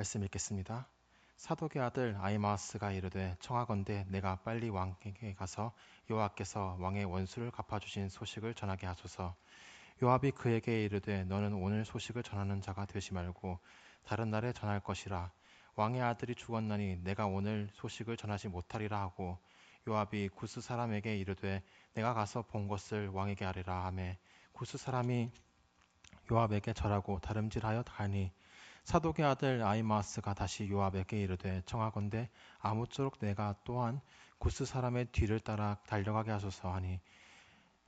말씀 읽겠습니다. 사독의 아들 아히마아스가 이르되 청하건대 내가 빨리 왕에게 가서 여호와께서 왕의 원수를 갚아주신 소식을 전하게 하소서. 요압이 그에게 이르되 너는 오늘 소식을 전하는 자가 되지 말고 다른 날에 전할 것이라. 왕의 아들이 죽었나니 내가 오늘 소식을 전하지 못하리라 하고 요압이 구스 사람에게 이르되 내가 가서 본 것을 왕에게 아뢰라 하매 구스 사람이 요압에게 절하고 다름질하여 가니 사독의 아들 아히마아스가 다시 요압에게 이르되 청하건대 아무쪼록 내가 또한 구스 사람의 뒤를 따라 달려가게 하소서 하니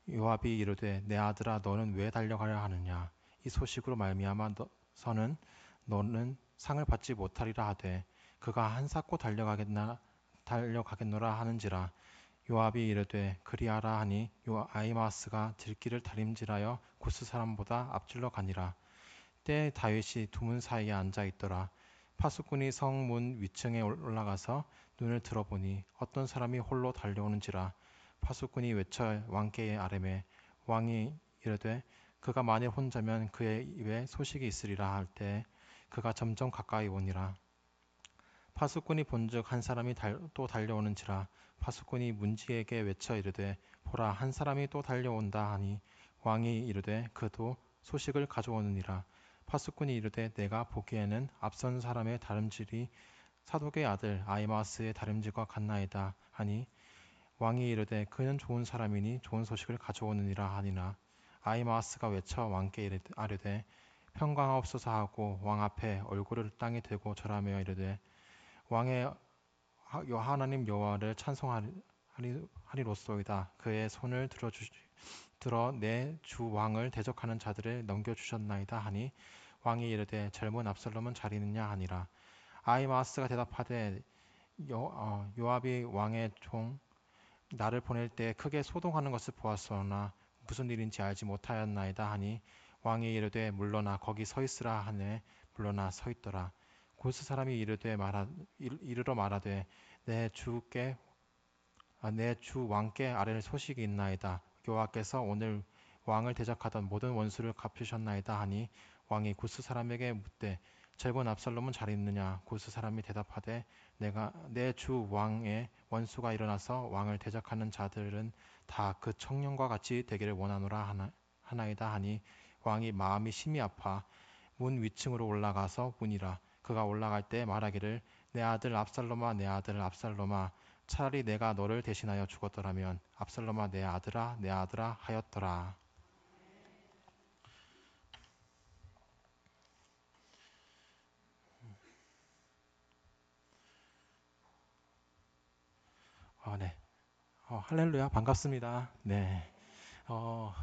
요압이 이르되 내 아들아 너는 왜 달려가려 하느냐 이 소식으로 말미암아서는 너는 상을 받지 못하리라 하되 그가 한사코 달려가겠노라 하는지라. 요압이 이르되 그리하라 하니 요 아히마아스가 들길을 다림질하여 구스 사람보다 앞질러 가니라. 때에 다윗이 두문 사이에 앉아 있더라. 파수꾼이 성문 위층에 올라가서 눈을 들어보니 어떤 사람이 홀로 달려오는지라. 파수꾼이 외쳐 왕께 아뢰매 왕이 이르되 그가 만일 혼자면 그의 입에 소식이 있으리라 할 때 그가 점점 가까이 오니라. 파수꾼이 본즉 한 사람이 또 달려오는지라. 파수꾼이 문지에게 외쳐 이르되 보라 한 사람이 또 달려온다 하니 왕이 이르되 그도 소식을 가져오느니라. 파수꾼이 이르되 내가 보기에는 앞선 사람의 다름질이 사독의 아들 아히마아스의 다름질과 같나이다 하니 왕이 이르되 그는 좋은 사람이니 좋은 소식을 가져오느니라 하니라. 아히마아스가 외쳐 왕께 아뢰되 평강하옵소서 하고 왕 앞에 얼굴을 땅에 대고 절하며 이르되 왕의 하나님 여호와를 찬송하리로소이다. 그의 손을 들어 내 주 왕을 대적하는 자들을 넘겨주셨나이다 하니 왕이 이르되 젊은 압살롬은 잘 있느냐 하니라. 아히마아스가 대답하되 요압이 왕의 종 나를 보낼 때 크게 소동하는 것을 보았으나 무슨 일인지 알지 못하였나이다 하니 왕이 이르되 물러나 거기 서 있으라 하네. 물러나 서 있더라. 고스 사람이 이르러 말하되 내 주 왕께 아뢰는 소식이 있나이다. 여호와께서 오늘 왕을 대적하던 모든 원수를 갚으셨나이다 하니 왕이 구스 사람에게 묻되 젊은 압살롬은 잘 있느냐. 구스 사람이 대답하되 내가 내 주 왕의 원수가 일어나서 왕을 대적하는 자들은 다 그 청년과 같이 되기를 원하노라 하나이다 하니 왕이 마음이 심히 아파 문 위층으로 올라가서 문이라. 그가 올라갈 때 말하기를 내 아들 압살롬아 내 아들 압살롬아 차라리 내가 너를 대신하여 죽었더라면 압살롬아 내 아들아 내 아들아 하였더라. 네. 할렐루야 반갑습니다. 네. 어,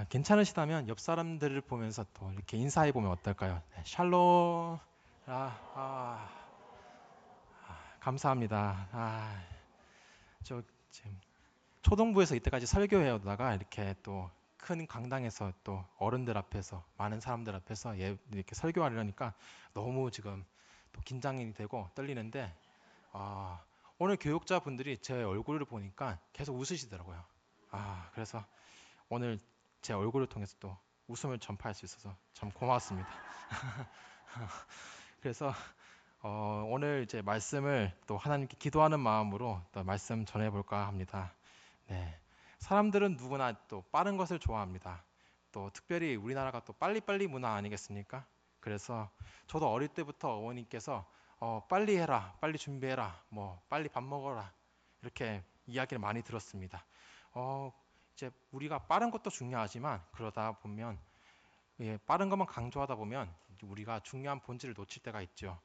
괜찮으시다면 옆 사람들을 보면서 또 이렇게 인사해 보면 어떨까요? 네, 샬롬. 아, 아, 감사합니다. 저 지금 초등부에서 이때까지 설교해 오다가 이렇게 또 큰 강당에서 또 어른들 앞에서 많은 사람들 앞에서 이렇게 설교하려니까 너무 지금 또 긴장이 되고 떨리는데 오늘 교육자분들이 제 얼굴을 보니까 계속 웃으시더라고요. 그래서 오늘 제 얼굴을 통해서 또 웃음을 전파할 수 있어서 참 고맙습니다. 그래서 오늘 이제 말씀을 또 하나님께 기도하는 마음으로 또 말씀 전해볼까 합니다. 네. 사람들은 누구나 또 빠른 것을 좋아합니다. 또 특별히 우리나라가 또 빨리빨리 문화 아니겠습니까? 그래서 저도 어릴 때부터 어머니께서 빨리 해라, 빨리 준비해라, 뭐 빨리 밥 먹어라 이렇게 이야기를 많이 들었습니다. 어, 이제 우리가 빠른 것도 중요하지만 그러다 보면 빠른 것만 강조하다 보면 우리가 중요한 본질을 놓칠 때가 있죠.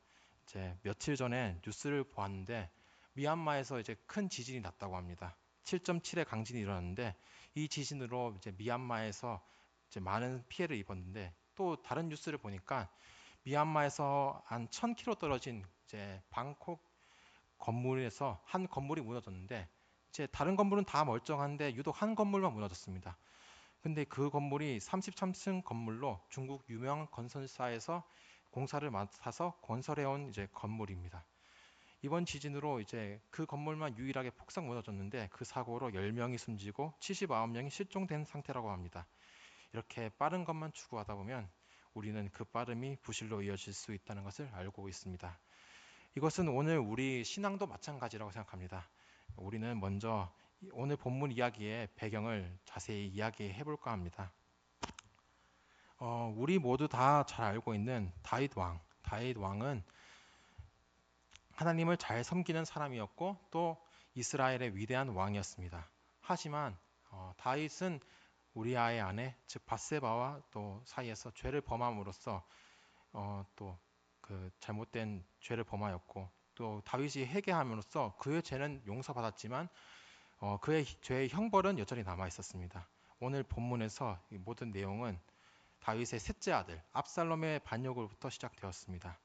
이제 며칠 전에 뉴스를 보았는데 미얀마에서 이제 큰 지진이 났다고 합니다. 7.7의 강진이 일어났는데 이 지진으로 이제 미얀마에서 이제 많은 피해를 입었는데 또 다른 뉴스를 보니까 미얀마에서 한 1000km 떨어진 이제 방콕 건물에서 한 건물이 무너졌는데 이제 다른 건물은 다 멀쩡한데 유독 한 건물만 무너졌습니다. 근데 그 건물이 33층 건물로 중국 유명 건설사에서 공사를 맡아서 건설해온 이제 건물입니다. 이번 지진으로 이제 그 건물만 유일하게 폭삭 무너졌는데 그 사고로 10명이 숨지고 79명이 실종된 상태라고 합니다. 이렇게 빠른 것만 추구하다 보면 우리는 그 빠름이 부실로 이어질 수 있다는 것을 알고 있습니다. 이것은 오늘 우리 신앙도 마찬가지라고 생각합니다. 우리는 먼저 오늘 본문 이야기의 배경을 자세히 이야기해 볼까 합니다. 우리 모두 다 잘 알고 있는 다윗 왕. 다윗 왕은 하나님을 잘 섬기는 사람이었고 또 이스라엘의 위대한 왕이었습니다. 하지만 다윗은 우리아의 아내 즉 밧세바와 또 사이에서 죄를 범함으로써 또 그 잘못된 죄를 범하였고 또 다윗이 회개함으로써 그의 죄는 용서받았지만 그의 죄의 형벌은 여전히 남아 있었습니다. 오늘 본문에서 이 모든 내용은 다윗의 셋째 아들 압살롬의 반역으로부터 시작되었습니다.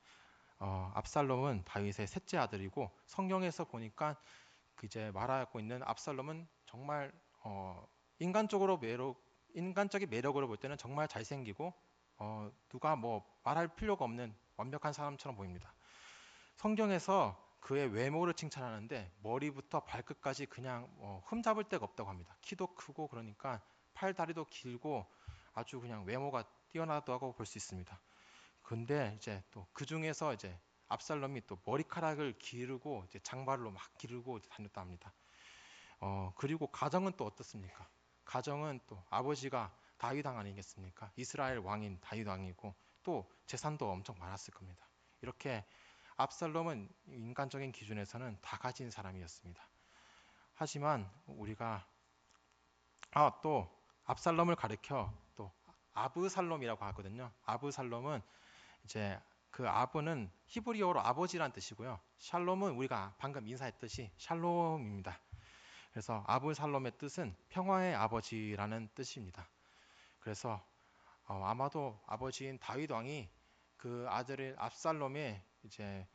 압살롬은 다윗의 셋째 아들이고 성경에서 보니까 그 이제 말하고 있는 압살롬은 정말 인간적인 매력으로 볼 때는 정말 잘생기고 누가 뭐 말할 필요가 없는 완벽한 사람처럼 보입니다. 성경에서 그의 외모를 칭찬하는데 머리부터 발끝까지 그냥 흠잡을 데가 없다고 합니다. 키도 크고 그러니까 팔 다리도 길고 아주 그냥 외모가 뛰어나다고 볼 수 있습니다. 근데 이제 또 그 중에서 이제 압살롬이 또 머리카락을 기르고 이제 장발로 막 기르고 다녔다 합니다. 그리고 가정은 또 어떻습니까? 가정은 또 아버지가 다윗 왕 아니겠습니까? 이스라엘 왕인 다윗 왕이고 또 재산도 엄청 많았을 겁니다. 이렇게 압살롬은 인간적인 기준에서는 다 가진 사람이었습니다. 하지만 우리가 또 압살롬을 가리켜 또 아브살롬이라고 하거든요. 아브살롬은 이제 그 아브는 히브리어로 아버지란 뜻이고요. 샬롬은 우리가 방금 인사했듯이 샬롬입니다. 그래서 아브살롬의 뜻은 평화의 아버지라는 뜻입니다. 그래서 아마도 아버지인 다윗 왕이 그 아들인 압살롬의 이제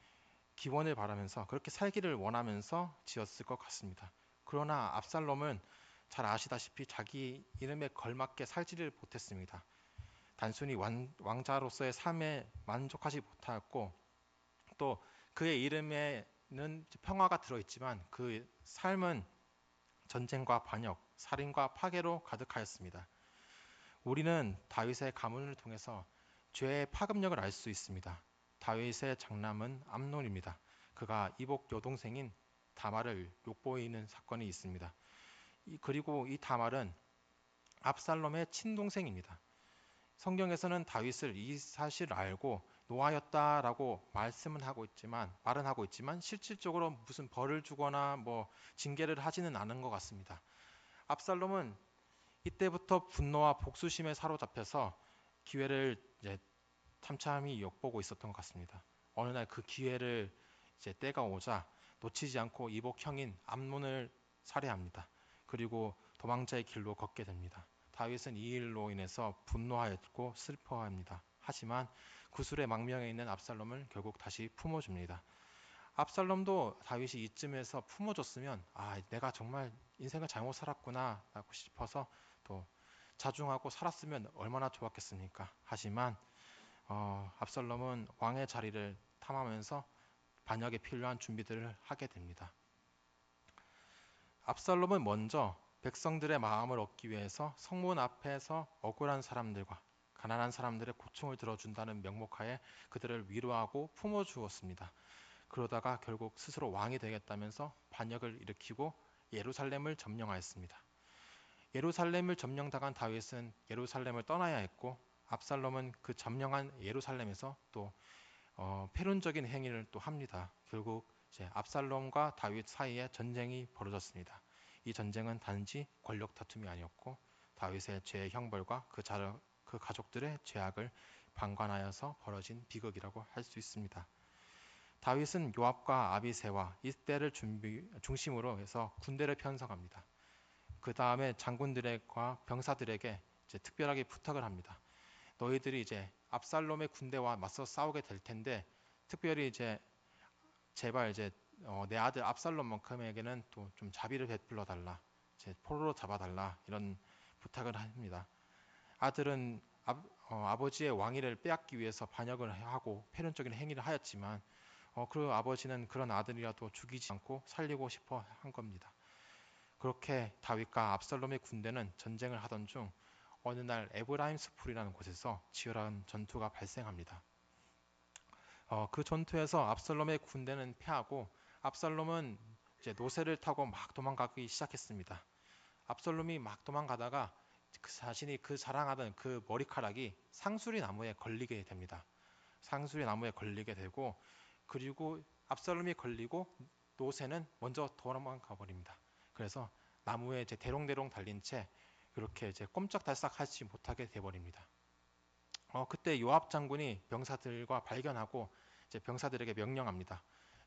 기원을 바라면서 그렇게 살기를 원하면서 지었을 것 같습니다. 그러나 압살롬은 잘 아시다시피 자기 이름에 걸맞게 살지를 못했습니다. 단순히 왕자로서의 삶에 만족하지 못하였고 또 그의 이름에는 평화가 들어있지만 그 삶은 전쟁과 반역, 살인과 파괴로 가득하였습니다. 우리는 다윗의 가문을 통해서 죄의 파급력을 알 수 있습니다. 다윗의 장남은 암논입니다. 그가 이복 여동생인 다말을 욕보이는 사건이 있습니다. 그리고 이 다말은 압살롬의 친동생입니다. 성경에서는 다윗을 이 사실을 알고 노하였다라고 말은 하고 있지만 실질적으로 무슨 벌을 주거나 뭐 징계를 하지는 않은 것 같습니다. 압살롬은 이때부터 분노와 복수심에 사로잡혀서 기회를 이제 참참히 엿보고 있었던 것 같습니다. 어느 날 그 기회를 이제 때가 오자 놓치지 않고 이복 형인 암논을 살해합니다. 그리고 도망자의 길로 걷게 됩니다. 다윗은 이 일로 인해서 분노하였고 슬퍼합니다. 하지만 구술의 망명에 있는 압살롬을 결국 다시 품어줍니다. 압살롬도 다윗이 이쯤에서 품어줬으면 내가 정말 인생을 잘못 살았구나 라고 싶어서 또 자중하고 살았으면 얼마나 좋았겠습니까? 하지만 압살롬은 왕의 자리를 탐하면서 반역에 필요한 준비들을 하게 됩니다. 압살롬은 먼저 백성들의 마음을 얻기 위해서 성문 앞에서 억울한 사람들과 가난한 사람들의 고충을 들어준다는 명목하에 그들을 위로하고 품어주었습니다. 그러다가 결국 스스로 왕이 되겠다면서 반역을 일으키고 예루살렘을 점령하였습니다. 예루살렘을 점령당한 다윗은 예루살렘을 떠나야 했고 압살롬은 그 점령한 예루살렘에서 또 패륜적인 행위를 또 합니다. 결국 이제 압살롬과 다윗 사이에 전쟁이 벌어졌습니다. 이 전쟁은 단지 권력 다툼이 아니었고 다윗의 죄의 형벌과 그 가족들의 죄악을 방관하여서 벌어진 비극이라고 할 수 있습니다. 다윗은 요압과 아비새와 이때를 중심으로 해서 군대를 편성합니다. 그 다음에 장군들과 병사들에게 이제 특별하게 부탁을 합니다. 너희들이 이제 압살롬의 군대와 맞서 싸우게 될 텐데 특별히 이제 제발 이제 내 아들 압살롬만큼에게는 또 좀 자비를 베풀어 달라, 이제 포로로 잡아달라 이런 부탁을 합니다. 아들은 아버지의 왕위를 빼앗기 위해서 반역을 하고 패륜적인 행위를 하였지만 그 아버지는 그런 아들이라도 죽이지 않고 살리고 싶어 한 겁니다. 그렇게 다윗과 압살롬의 군대는 전쟁을 하던 중 어느 날 에브라임 스풀이라는 곳에서 치열한 전투가 발생합니다. 그 전투에서 압살롬의 군대는 패하고 압살롬은 이제 노새를 타고 막 도망가기 시작했습니다. 압살롬이 막 도망가다가 자신이 그 자랑하던 그 머리카락이 상수리 나무에 걸리게 됩니다. 상수리 나무에 걸리게 되고 그리고 압살롬이 걸리고 노새는 먼저 도망가 버립니다. 그래서 나무에 이제 대롱대롱 달린 채 그렇게 이제 꼼짝달싹하지 못하게 돼 버립니다. 그때 요압 장군이 병사들과 발견하고 이제 병사들에게 명령합니다.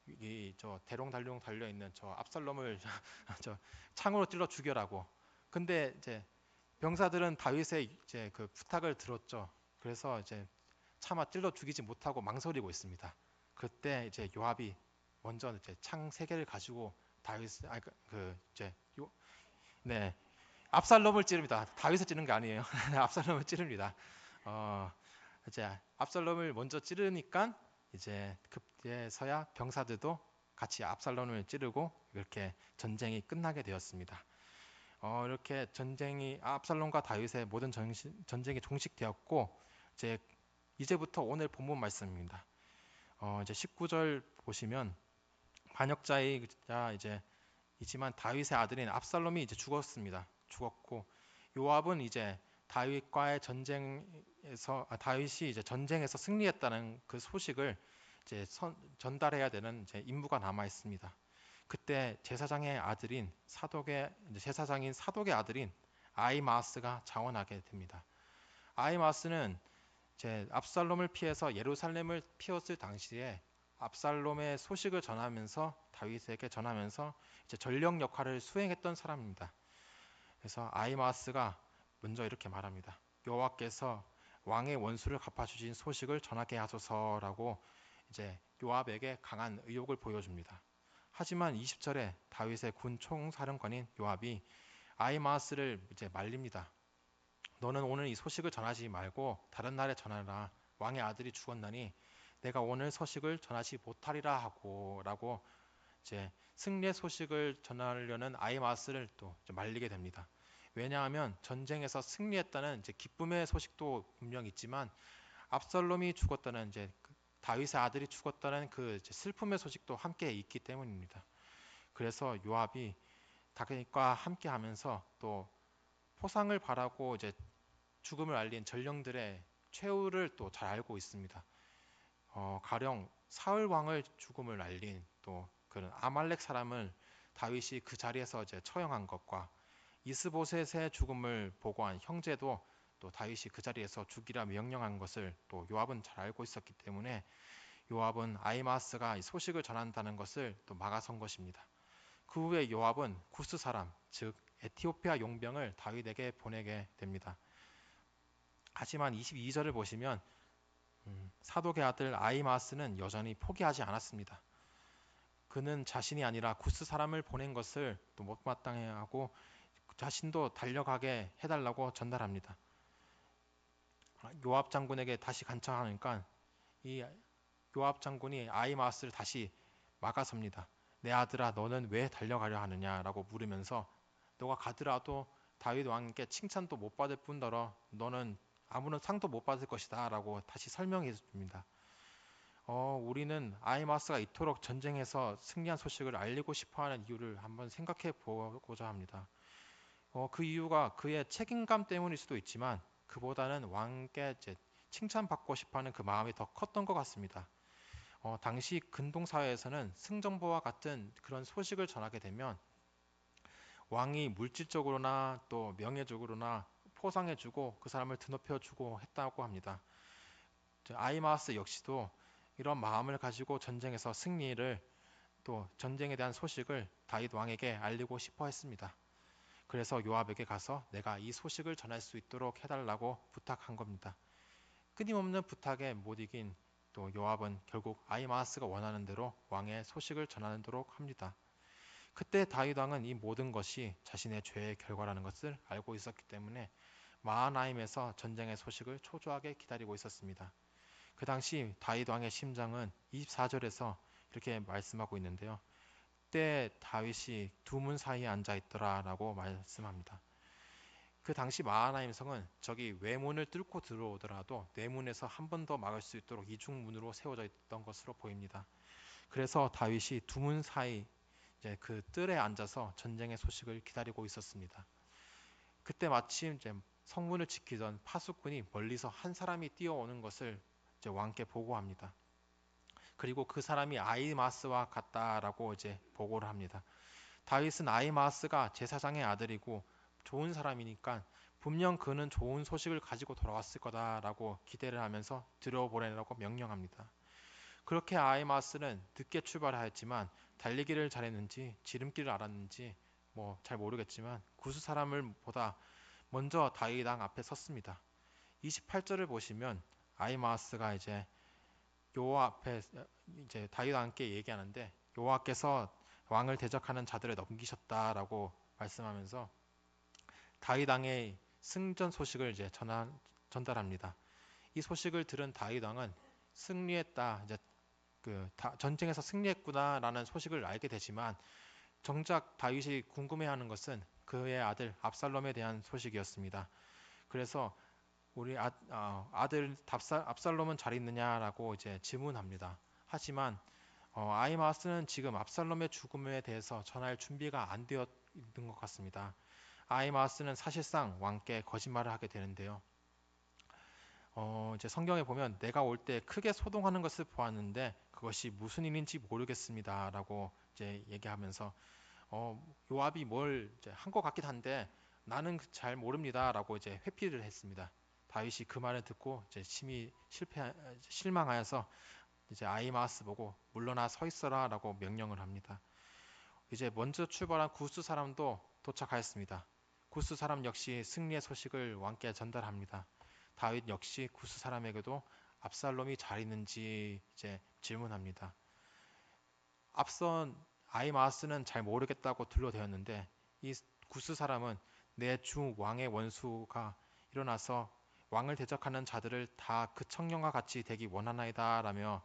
이 저 대롱달롱 달려 있는 저 압살롬을 저 창으로 찔러 죽여라고. 근데 이제 병사들은 다윗의 이제 그 부탁을 들었죠. 그래서 이제 차마 찔러 죽이지 못하고 망설이고 있습니다. 그때 이제 요압이 먼저 이제 창 세 개를 가지고 다윗 이제 네 압살롬을 찌릅니다. 다윗을 찌른 게 아니에요. 압살롬을 찌릅니다. 어, 이제 압살롬을 먼저 찌르니까 이제 그때서야 병사들도 같이 압살롬을 찌르고 이렇게 전쟁이 끝나게 되었습니다. 이렇게 전쟁이 압살롬과 다윗의 모든 전쟁이 종식되었고 이제부터 오늘 본문 말씀입니다. 이제 19절 보시면 반역자이자 이제 이지만 다윗의 아들인 압살롬이 이제 죽었습니다. 죽었고 요압은 이제 다윗과의 전쟁에서 다윗이 이제 전쟁에서 승리했다는 그 소식을 이제 전달해야 되는 이제 임무가 남아 있습니다. 그때 제사장의 아들인 제사장인 사독의 아들인 아히마아스가 자원하게 됩니다. 아히마아스는 이제 압살롬을 피해서 예루살렘을 피웠을 당시에 압살롬의 소식을 전하면서 다윗에게 전하면서 이제 전령 역할을 수행했던 사람입니다. 그래서 아히마아스가 먼저 이렇게 말합니다. 여호와께서 왕의 원수를 갚아주신 소식을 전하게 하소서라고 이제 요압에게 강한 의욕을 보여줍니다. 하지만 20절에 다윗의 군 총사령관인 요압이 아히마아스를 이제 말립니다. 너는 오늘 이 소식을 전하지 말고 다른 날에 전하라. 왕의 아들이 죽었나니 내가 오늘 소식을 전하지 못하리라 하고라고 이제 승리의 소식을 전하려는 아히마아스를 또 말리게 됩니다. 왜냐하면 전쟁에서 승리했다는 이제 기쁨의 소식도 분명 있지만 압살롬이 죽었다는 이제 다윗의 아들이 죽었다는 그 슬픔의 소식도 함께 있기 때문입니다. 그래서 요압이 다윗과 함께하면서 또 포상을 바라고 이제 죽음을 알린 전령들의 최후를 또 잘 알고 있습니다. 가령 사울 왕을 죽음을 알린 또 그런 아말렉 사람을 다윗이 그 자리에서 이제 처형한 것과 이스보셋의 죽음을 보고한 형제도 또 다윗이 그 자리에서 죽이라 명령한 것을 또 요압은 잘 알고 있었기 때문에 요압은 아히마아스가 이 소식을 전한다는 것을 또 막아선 것입니다. 그 후에 요압은 구스 사람, 즉 에티오피아 용병을 다윗에게 보내게 됩니다. 하지만 22절을 보시면 사독의 아들 아히마아스는 여전히 포기하지 않았습니다. 그는 자신이 아니라 구스 사람을 보낸 것을 또 못마땅해하고 자신도 달려가게 해달라고 전달합니다. 요압 장군에게 다시 간청하니까 이 요압 장군이 아히마아스를 다시 막아섭니다. 내 아들아 너는 왜 달려가려 하느냐라고 물으면서 너가 가더라도 다윗 왕께 칭찬도 못 받을 뿐더러 너는 아무런 상도 못 받을 것이다 라고 다시 설명해 줍니다. 우리는 아히마아스가 이토록 전쟁에서 승리한 소식을 알리고 싶어하는 이유를 한번 생각해 보고자 합니다. 그 이유가 그의 책임감 때문일 수도 있지만 그보다는 왕께 이제 칭찬받고 싶어하는 그 마음이 더 컸던 것 같습니다. 당시 근동 사회에서는 승전보와 같은 그런 소식을 전하게 되면 왕이 물질적으로나 또 명예적으로나 포상해주고 그 사람을 드높여주고 했다고 합니다. 아히마아스 역시도 이런 마음을 가지고 전쟁에서 승리를 또 전쟁에 대한 소식을 다윗 왕에게 알리고 싶어 했습니다. 그래서 요압에게 가서 내가 이 소식을 전할 수 있도록 해달라고 부탁한 겁니다. 끊임없는 부탁에 못 이긴 또 요압은 결국 아히마아스가 원하는 대로 왕의 소식을 전하도록 합니다. 그때 다윗 왕은 이 모든 것이 자신의 죄의 결과라는 것을 알고 있었기 때문에 마하나임에서 전쟁의 소식을 초조하게 기다리고 있었습니다. 그 당시 다윗 왕의 심장은 24절에서 이렇게 말씀하고 있는데요. 그때 다윗이 두 문 사이에 앉아 있더라라고 말씀합니다. 그 당시 마하나임 성은 저기 외문을 뚫고 들어오더라도 내문에서 한 번 더 막을 수 있도록 이중문으로 세워져 있던 것으로 보입니다. 그래서 다윗이 두 문 사이 이제 그 뜰에 앉아서 전쟁의 소식을 기다리고 있었습니다. 그때 마침 이제 성문을 지키던 파수꾼이 멀리서 한 사람이 뛰어오는 것을 이제 왕께 보고합니다. 그리고 그 사람이 아히마스와 같다라고 이제 보고를 합니다. 다윗은 아히마스가 제사장의 아들이고 좋은 사람이니까 분명 그는 좋은 소식을 가지고 돌아왔을 거다라고 기대를 하면서 들여보내라고 명령합니다. 그렇게 아히마스는 늦게 출발하였지만 달리기를 잘했는지 지름길을 알았는지 뭐 잘 모르겠지만 구스 사람을 보다 먼저 다윗 왕 앞에 섰습니다. 28절을 보시면 아히마스가 이제 여호와 앞에 이제 다윗 왕께 얘기하는데 여호와께서 왕을 대적하는 자들을 넘기셨다라고 말씀하면서 다윗 왕의 승전 소식을 이제 전달합니다. 이 소식을 들은 다윗 왕은 승리했다, 이제 전쟁에서 승리했구나라는 소식을 알게 되지만 정작 다윗이 궁금해하는 것은 그의 아들 압살롬에 대한 소식이었습니다. 그래서 우리 들 압살롬은 잘 있느냐라고 이제 질문합니다. 하지만 아히마스는 지금 압살롬의 죽음에 대해서 전할 준비가 안 되어 있는 것 같습니다. 아히마스는 사실상 왕께 거짓말을 하게 되는데요. 이제 성경에 보면 내가 올 때 크게 소동하는 것을 보았는데 그것이 무슨 일인지 모르겠습니다라고 이제 얘기하면서 요압이 뭘 한 것 같긴 한데 나는 잘 모릅니다라고 이제 회피를 했습니다. 다윗이 그 말을 듣고 이제 심히 실망하여서 이제 아히마스 보고 물러나 서 있어라라고 명령을 합니다. 이제 먼저 출발한 구스 사람도 도착하였습니다. 구스 사람 역시 승리의 소식을 왕께 전달합니다. 다윗 역시 구스 사람에게도 압살롬이 잘 있는지 이제 질문합니다. 앞선 아히마스는 잘 모르겠다고 둘러대었는데 이 구스 사람은 내 주 왕의 원수가 일어나서 왕을 대적하는 자들을 다 그 청년과 같이 되기 원하나이다라며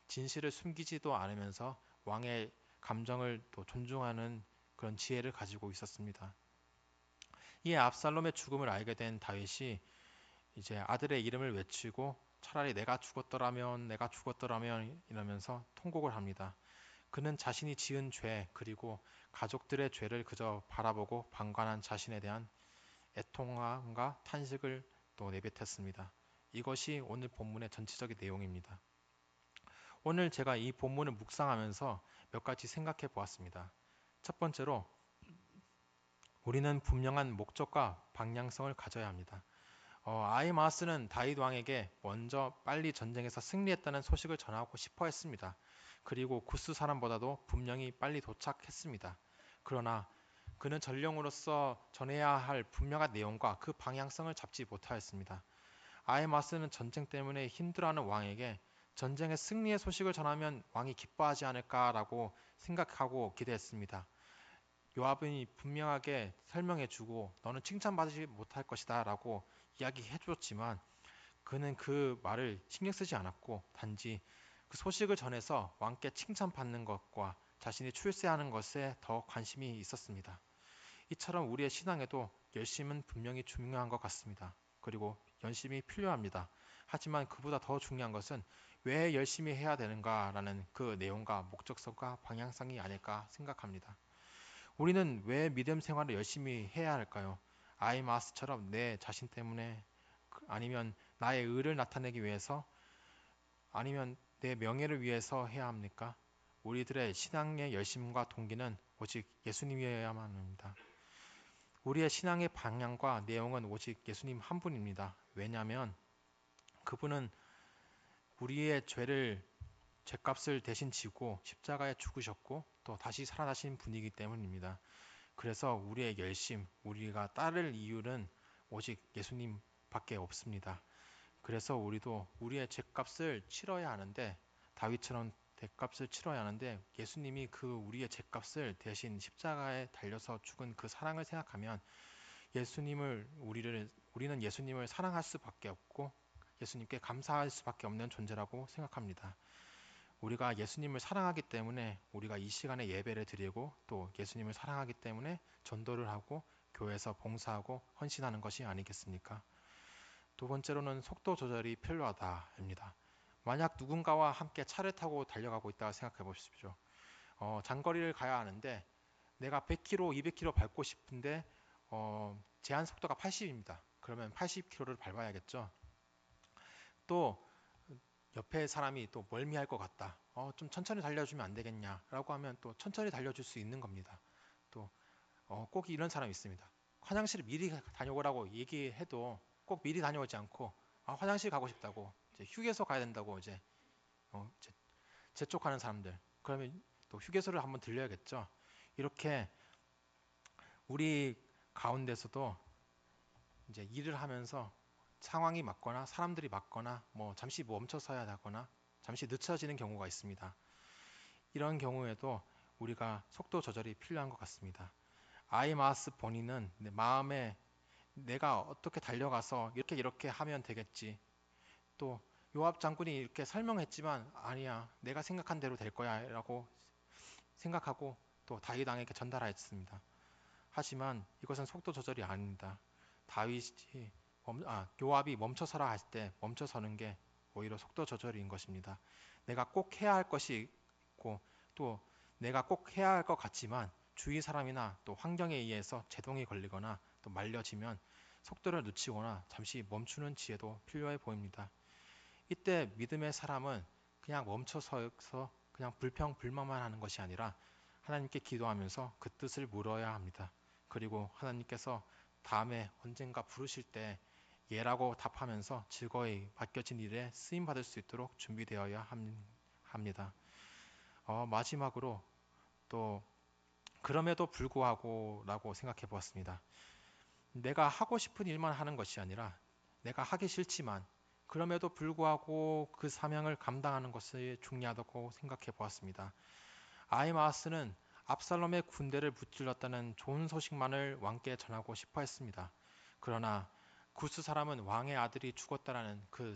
진실을 숨기지도 않으면서 왕의 감정을 또 존중하는 그런 지혜를 가지고 있었습니다. 이 압살롬의 죽음을 알게 된 다윗이 이제 아들의 이름을 외치고 차라리 내가 죽었더라면 이러면서 통곡을 합니다. 그는 자신이 지은 죄 그리고 가족들의 죄를 그저 바라보고 방관한 자신에 대한 애통함과 탄식을 또 내뱉었습니다. 이것이 오늘 본문의 전체적인 내용입니다. 오늘 제가 이 본문을 묵상하면서 몇 가지 생각해 보았습니다. 첫 번째로 우리는 분명한 목적과 방향성을 가져야 합니다. 아히마스는 다윗 왕에게 먼저 빨리 전쟁에서 승리했다는 소식을 전하고 싶어 했습니다. 그리고 구스 사람보다도 분명히 빨리 도착했습니다. 그러나 그는 전령으로서 전해야 할 분명한 내용과 그 방향성을 잡지 못하였습니다. 아히마스는 전쟁 때문에 힘들어하는 왕에게 전쟁의 승리의 소식을 전하면 왕이 기뻐하지 않을까라고 생각하고 기대했습니다. 요압이 분명하게 설명해주고 너는 칭찬받지 못할 것이다라고 이야기해줬지만 그는 그 말을 신경 쓰지 않았고 단지 그 소식을 전해서 왕께 칭찬받는 것과 자신이 출세하는 것에 더 관심이 있었습니다. 이처럼 우리의 신앙에도 열심은 분명히 중요한 것 같습니다. 그리고 열심이 필요합니다. 하지만 그보다 더 중요한 것은 왜 열심히 해야 되는가라는 그 내용과 목적성과 방향성이 아닐까 생각합니다. 우리는 왜 믿음 생활을 열심히 해야 할까요? 아이마스처럼 내 자신 때문에 아니면 나의 의를 나타내기 위해서 아니면 내 명예를 위해서 해야 합니까? 우리들의 신앙의 열심과 동기는 오직 예수님이어야만 합니다. 우리의 신앙의 방향과 내용은 오직 예수님 한 분입니다. 왜냐하면 그분은 우리의 죄값을 대신 지고 십자가에 죽으셨고 또 다시 살아나신 분이기 때문입니다. 그래서 우리의 열심, 우리가 따를 이유는 오직 예수님밖에 없습니다. 그래서 우리도 우리의 죄값을 치러야 하는데 다윗처럼 죄값을 치러야 하는데 예수님이 그 우리의 죄값을 대신 십자가에 달려서 죽은 그 사랑을 생각하면 우리는 예수님을 사랑할 수밖에 없고 예수님께 감사할 수밖에 없는 존재라고 생각합니다. 우리가 예수님을 사랑하기 때문에 우리가 이 시간에 예배를 드리고 또 예수님을 사랑하기 때문에 전도를 하고 교회에서 봉사하고 헌신하는 것이 아니겠습니까? 두 번째로는 속도 조절이 필요하다입니다. 만약 누군가와 함께 차를 타고 달려가고 있다고 생각해 보십시오. 장거리를 가야 하는데 내가 100km, 200km 밟고 싶은데 제한 속도가 80입니다. 그러면 80km를 밟아야겠죠. 또 옆에 사람이 또 멀미할 것 같다. 좀 천천히 달려주면 안 되겠냐라고 하면 또 천천히 달려줄 수 있는 겁니다. 또 꼭 이런 사람이 있습니다. 화장실을 미리 다녀오라고 얘기해도 꼭 미리 다녀오지 않고 화장실 가고 싶다고 이제 휴게소 가야 된다고 이제 재촉하는 사람들. 그러면 또 휴게소를 한번 들려야겠죠. 이렇게 우리 가운데서도 이제 일을 하면서 상황이 맞거나 사람들이 맞거나 뭐 잠시 멈춰서야 하거나 잠시 늦춰지는 경우가 있습니다. 이런 경우에도 우리가 속도 조절이 필요한 것 같습니다. 아이마스 본인은 내 마음에 내가 어떻게 달려가서 이렇게 하면 되겠지. 또 요압 장군이 이렇게 설명했지만 아니야. 내가 생각한 대로 될 거야라고 생각하고 또 다윗 왕에게 전달하였습니다. 하지만 이것은 속도 조절이 아닙니다. 다윗이 요압이 멈춰서라 할 때 멈춰서는 게 오히려 속도 조절인 것입니다. 내가 꼭 해야 할 것이 있고 또 내가 꼭 해야 할 것 같지만 주위 사람이나 또 환경에 의해서 제동이 걸리거나 또 말려지면 속도를 늦추거나 잠시 멈추는 지혜도 필요해 보입니다. 이때 믿음의 사람은 그냥 멈춰서 그냥 불평불만만 하는 것이 아니라 하나님께 기도하면서 그 뜻을 물어야 합니다. 그리고 하나님께서 다음에 언젠가 부르실 때 예라고 답하면서 즐거이 맡겨진 일에 쓰임 받을 수 있도록 준비되어야 합니다. 마지막으로 또 그럼에도 불구하고라고 생각해 보았습니다. 내가 하고 싶은 일만 하는 것이 아니라 내가 하기 싫지만 그럼에도 불구하고 그 사명을 감당하는 것이 중요하다고 생각해 보았습니다. 아히마아스는 압살롬의 군대를 무찔렀다는 좋은 소식만을 왕께 전하고 싶어 했습니다. 그러나 구스 사람은 왕의 아들이 죽었다라는 그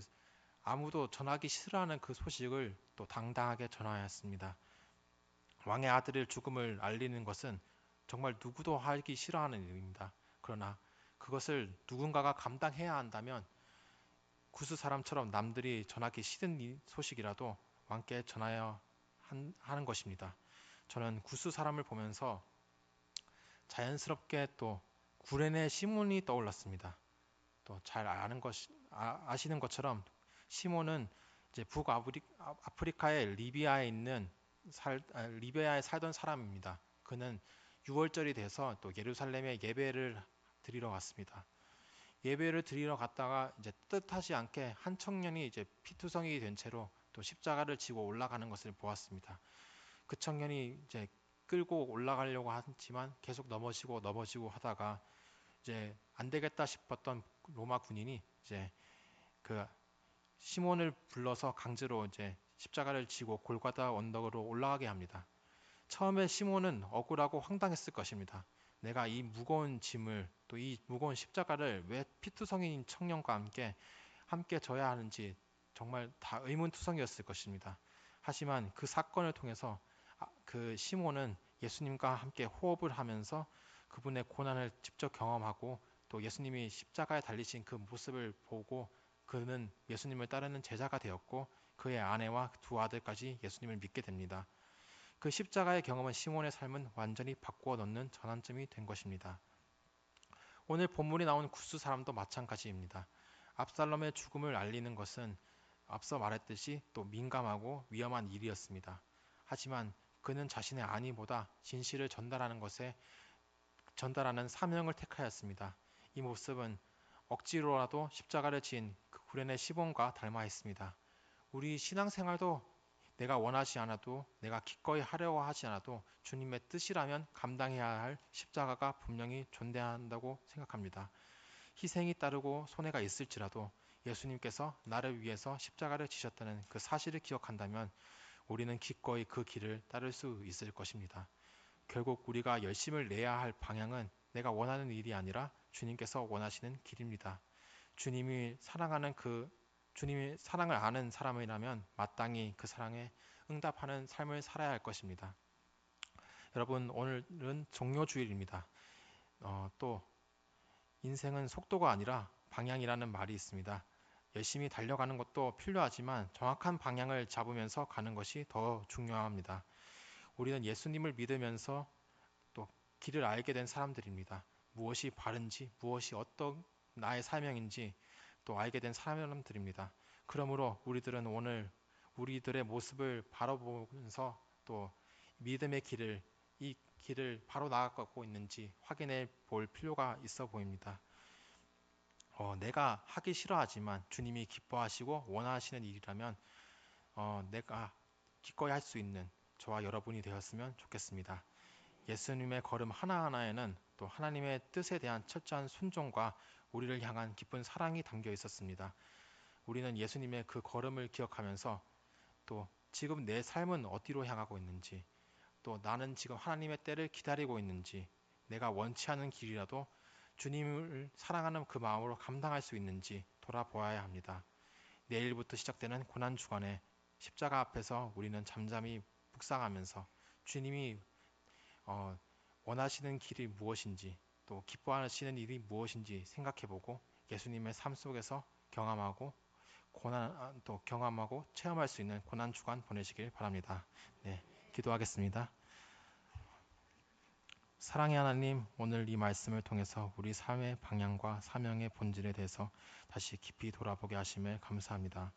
아무도 전하기 싫어하는 그 소식을 또 당당하게 전하였습니다. 왕의 아들의 죽음을 알리는 것은 정말 누구도 하기 싫어하는 일입니다. 그러나 그것을 누군가가 감당해야 한다면 구스 사람처럼 남들이 전하기 싫은 소식이라도 왕께 전하여 하는 것입니다. 저는 구스 사람을 보면서 자연스럽게 또 구레네 시몬이 떠올랐습니다. 또 잘 아시는 것처럼 시몬은 이제 북아프리카의 리비아에 살던 사람입니다. 그는 6월절이 돼서 또 예루살렘에 예배를 드리러 갔습니다. 예배를 드리러 갔다가 이제 뜻하지 않게 한 청년이 이제 피투성이 된 채로 또 십자가를 지고 올라가는 것을 보았습니다. 그 청년이 이제 끌고 올라가려고 하지만 계속 넘어지고 하다가 이제 안 되겠다 싶었던 로마 군인이 이제 그 시몬을 불러서 강제로 이제 십자가를 지고 골고다 언덕으로 올라가게 합니다. 처음에 시몬은 억울하고 황당했을 것입니다. 내가 이 무거운 짐을 또 이 무거운 십자가를 왜 피투성인 청년과 함께 져야 하는지 정말 다 의문투성이었을 것입니다. 하지만 그 사건을 통해서 그 시몬은 예수님과 함께 호흡을 하면서 그분의 고난을 직접 경험하고 또 예수님이 십자가에 달리신 그 모습을 보고 그는 예수님을 따르는 제자가 되었고 그의 아내와 두 아들까지 예수님을 믿게 됩니다. 그 십자가의 경험은 시몬의 삶은 완전히 바꾸어 놓는 전환점이 된 것입니다. 오늘 본문에 나온 구스 사람도 마찬가지입니다. 압살롬의 죽음을 알리는 것은 앞서 말했듯이 또 민감하고 위험한 일이었습니다. 하지만 그는 자신의 안위보다 진실을 전달하는 사명을 택하였습니다. 이 모습은 억지로라도 십자가를 지은 그 구레네 시몬과 닮아 있습니다. 우리 신앙생활도 내가 원하지 않아도 내가 기꺼이 하려고 하지 않아도 주님의 뜻이라면 감당해야 할 십자가가 분명히 존재한다고 생각합니다. 희생이 따르고 손해가 있을지라도 예수님께서 나를 위해서 십자가를 지셨다는 그 사실을 기억한다면 우리는 기꺼이 그 길을 따를 수 있을 것입니다. 결국 우리가 열심을 내야 할 방향은 내가 원하는 일이 아니라 주님께서 원하시는 길입니다. 주님이 사랑을 아는 사람이라면 마땅히 그 사랑에 응답하는 삶을 살아야 할 것입니다. 여러분, 오늘은 종료주일입니다. 또 인생은 속도가 아니라 방향이라는 말이 있습니다. 열심히 달려가는 것도 필요하지만 정확한 방향을 잡으면서 가는 것이 더 중요합니다. 우리는 예수님을 믿으면서 또 길을 알게 된 사람들입니다. 무엇이 바른지, 무엇이 어떤 나의 사명인지 또 알게 된 사람들입니다. 그러므로 우리들은 오늘 우리들의 모습을 바라보면서 또 믿음의 길을 이 길을 바로 나아가고 있는지 확인해 볼 필요가 있어 보입니다. 내가 하기 싫어하지만 주님이 기뻐하시고 원하시는 일이라면 내가 기꺼이 할 수 있는 저와 여러분이 되었으면 좋겠습니다. 예수님의 걸음 하나하나에는 또 하나님의 뜻에 대한 철저한 순종과 우리를 향한 깊은 사랑이 담겨 있었습니다. 우리는 예수님의 그 걸음을 기억하면서 또 지금 내 삶은 어디로 향하고 있는지, 또 나는 지금 하나님의 때를 기다리고 있는지, 내가 원치 않은 길이라도 주님을 사랑하는 그 마음으로 감당할 수 있는지 돌아보아야 합니다. 내일부터 시작되는 고난 주간에 십자가 앞에서 우리는 잠잠히 묵상하면서 주님이 어, 원하시는 길이 무엇인지 또 기뻐하시는 일이 무엇인지 생각해보고 예수님의 삶 속에서 경험하고 또 경험하고 체험할 수 있는 고난 주간 보내시길 바랍니다. 네, 기도하겠습니다. 사랑의 하나님, 오늘 이 말씀을 통해서 우리 삶의 방향과 사명의 본질에 대해서 다시 깊이 돌아보게 하심에 감사합니다.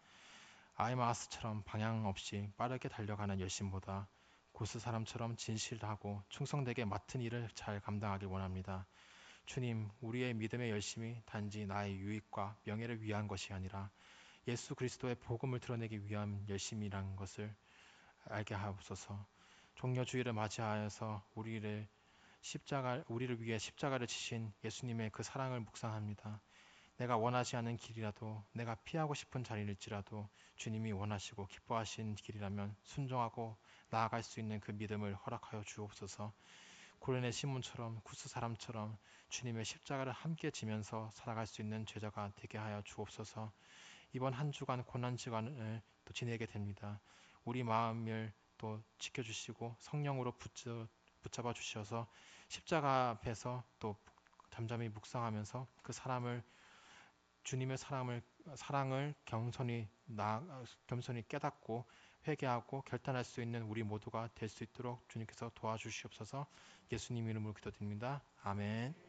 아이마스처럼 방향 없이 빠르게 달려가는 열심보다 고스 사람처럼 진실하고 충성되게 맡은 일을 잘 감당하길 원합니다. 주님, 우리의 믿음의 열심이 단지 나의 유익과 명예를 위한 것이 아니라 예수 그리스도의 복음을 드러내기 위한 열심이라는 것을 알게 하옵소서. 종려주의를 맞이하여서 우리를 위해 십자가를 지신 예수님의 그 사랑을 묵상합니다. 내가 원하지 않은 길이라도 내가 피하고 싶은 자리일지라도 주님이 원하시고 기뻐하신 길이라면 순종하고 나아갈 수 있는 그 믿음을 허락하여 주옵소서. 고린의 시몬처럼 구스 사람처럼 주님의 십자가를 함께 지면서 살아갈 수 있는 제자가 되게 하여 주옵소서. 이번 한 주간 고난 주간을 또 지내게 됩니다. 우리 마음을 또 지켜주시고 성령으로 붙잡아 주셔서 십자가 앞에서 또 잠잠히 묵상하면서 그 주님의 사랑을 겸손히 깨닫고 회개하고 결단할 수 있는 우리 모두가 될 수 있도록 주님께서 도와주시옵소서. 예수님 이름으로 기도드립니다. 아멘.